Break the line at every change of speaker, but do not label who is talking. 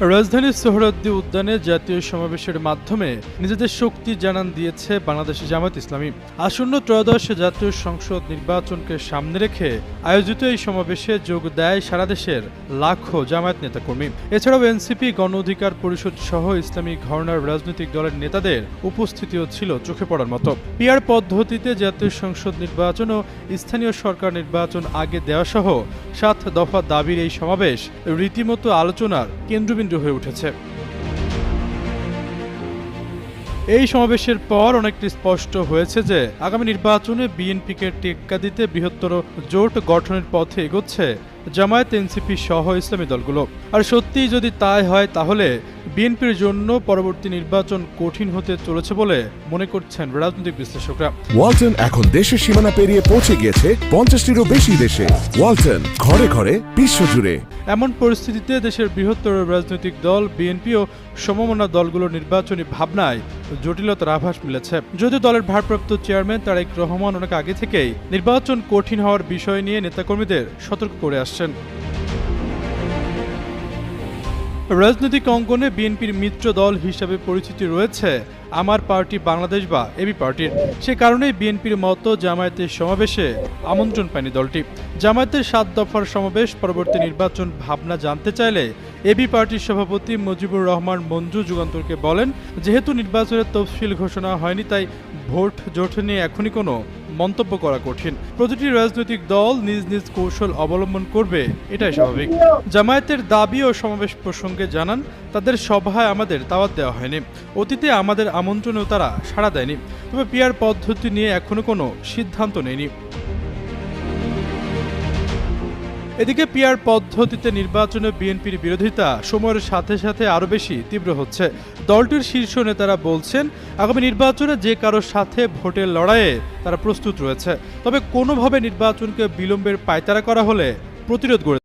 রাজধানীর সোহরাওয়ার্দী উদ্যানে জাতীয় সমাবেশের মাধ্যমে নিজেদের শক্তি জানান দিয়েছে বাংলাদেশ জামায়াত ইসলামী। আসন্ন ত্রয়োদশ জাতীয় সংসদ নির্বাচনকে সামনে রেখে আয়োজিত এই সমাবেশে যোগ দেয় সারা দেশের লাখো জামায়াত নেতাকর্মী। এছাড়াও এনসিপি, গণ অধিকার পরিষদ সহ ইসলামী ঘরানার রাজনৈতিক দলের নেতাদের উপস্থিতিও ছিল চোখে পড়ার মতো। পিআর পদ্ধতিতে জাতীয় সংসদ নির্বাচন ও স্থানীয় সরকার নির্বাচন আগে দেওয়া সহ ৭ দফা দাবির এই সমাবেশ রীতিমতো আলোচনার কেন্দ্রবিন্দু হয়ে উঠেছে। এই সমাবেশের পর অনেকটি স্পষ্ট হয়েছে যে আগামী নির্বাচনে বিএনপিকে টেক্কা দিতে বৃহত্তর জোট গঠনের পথে এগোচ্ছে জামায়াত, এনসিপি সহ ইসলামী দলগুলো। আর সত্যিই যদি তাই হয় তাহলে বিএনপির জন্য পরবর্তী নির্বাচন কঠিন হতে চলেছে বলে মনে করছেন রাজনৈতিক বিশ্লেষকরা।
ওয়ালটন এখন দেশের সীমানা পেরিয়ে পৌঁছে গিয়েছে ৫০টিরও বেশি দেশে। ওয়ালটন, ঘরে ঘরে বিশ্বজুড়ে।
এমন পরিস্থিতিতে দেশের বৃহত্তর রাজনৈতিক দল বিএনপি ও সমমনা দলগুলোর নির্বাচনী ভাবনায় জটিলতার আভাস মিলেছে। যদিও দলের ভারপ্রাপ্ত চেয়ারম্যান তারেক রহমান অনেক আগে থেকেই নির্বাচন কঠিন হওয়ার বিষয় নিয়ে নেতাকর্মীদের সতর্ক করে আসছেন। রাজনৈতিক অঙ্গনে বিএনপির মিত্র দল হিসাবে পরিচিতি রয়েছে আমার পার্টি বাংলাদেশ বা এবি পার্টির। সে কারণেই বিএনপির মতো জামায়াতের সমাবেশে আমন্ত্রণ পায়নি দলটি। জামায়াতের ৭ দফার সমাবেশ পরবর্তী নির্বাচন ভাবনা জানতে চাইলে এবি পার্টির সভাপতি মুজিবুর রহমান মঞ্জু যুগান্তরকে বলেন, যেহেতু নির্বাচনের তফসিল ঘোষণা হয়নি তাই ভোট জোট নিয়ে এখনই কোনো মন্তব্য করা কঠিন। প্রতিটি রাজনৈতিক দল নিজ নিজ কৌশল অবলম্বন করবে, এটাই স্বাভাবিক। জামায়াতের দাবি ও সমাবেশ প্রসঙ্গে জানান, তাদের সভায় আমাদের দাওয়াত দেওয়া হয়নি। অতীতে আমাদের আমন্ত্রণেও তারা সাড়া দেয়নি। তবে পিআর পদ্ধতি নিয়ে এখনো কোনো সিদ্ধান্ত নেয়নি। এদিকে পিআর পদ্ধতিতে নির্বাচনে বিএনপির বিরোধিতা সময়ের সাথে সাথে আরও বেশি তীব্র হচ্ছে। দলটির শীর্ষ নেতারা বলছেন, আগামী নির্বাচনে যে কারোর সাথে ভোটের লড়াইয়ে তারা প্রস্তুত রয়েছে। তবে কোনোভাবে নির্বাচনকে বিলম্বের পায়তারা করা হলে প্রতিরোধ গড়ে